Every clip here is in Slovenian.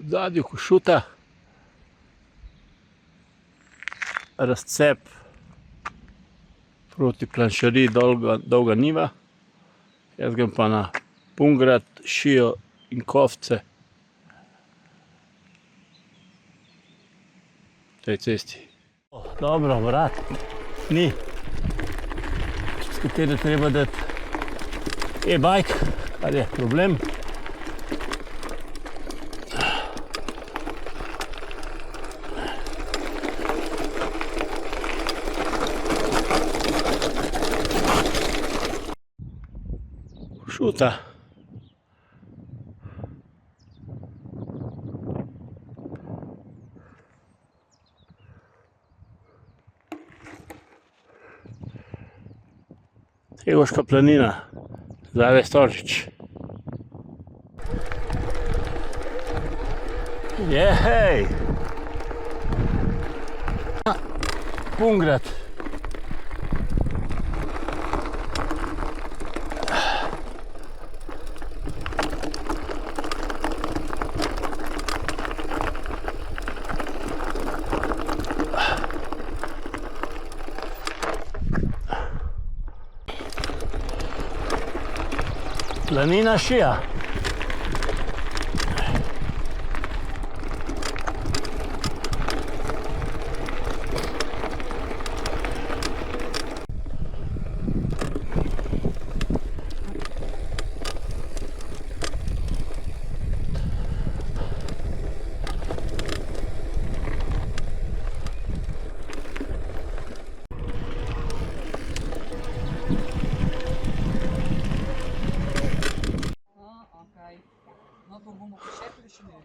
V zadju Košuta, razcep proti Planšariji Dolga Niva, jaz grem pa na Pungrad, Šijo in Kovce v tej cesti. Dobro, vrat ni, s katero treba dati e-bike, kar je problem. Košuta. Tegoška planina, zadaj Storžič. Jehej! Pungrad. Planina Šija.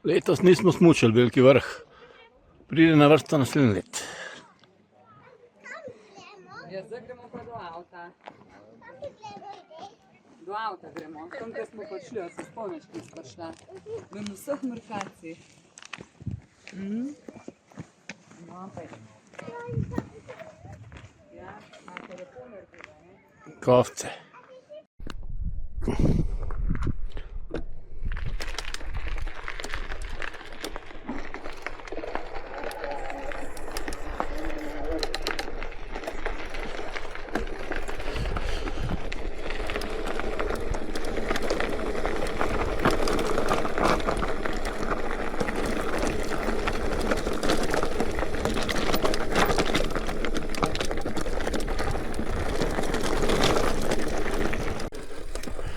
Letos nismo smučali Veliki Vrh, pride na vrsto naslednje let. Ja, zdaj gremo pa do avta. Do avta gremo, tam, kjer smo prišli, a se spomniš, kjer smo prišla. Vem vseh mrkacih. No, pa je. Ja, na telefon naredila, ne? Kovce.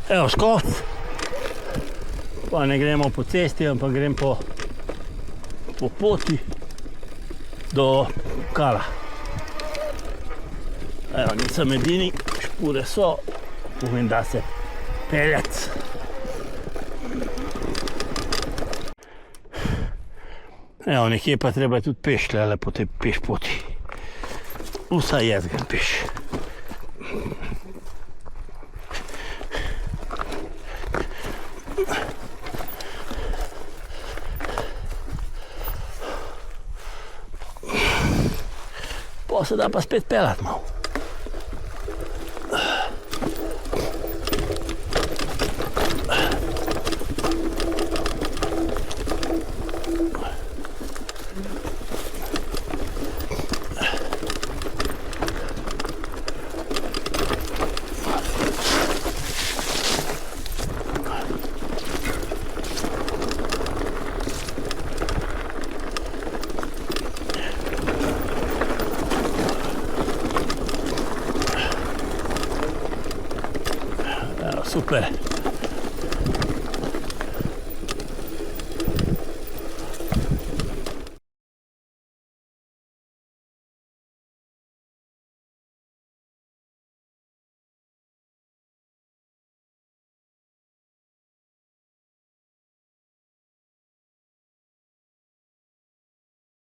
Evo Škov, pa ne gremo po cesti, ampak grem po poti do Kala. Evo, nisem edini, špure so, povem, da se peljati. Evo, nekje pa treba tudi peš, tlele po tej peš poti. Vsaj jaz grem peš. Pa se da pa spet peljati malo. Super.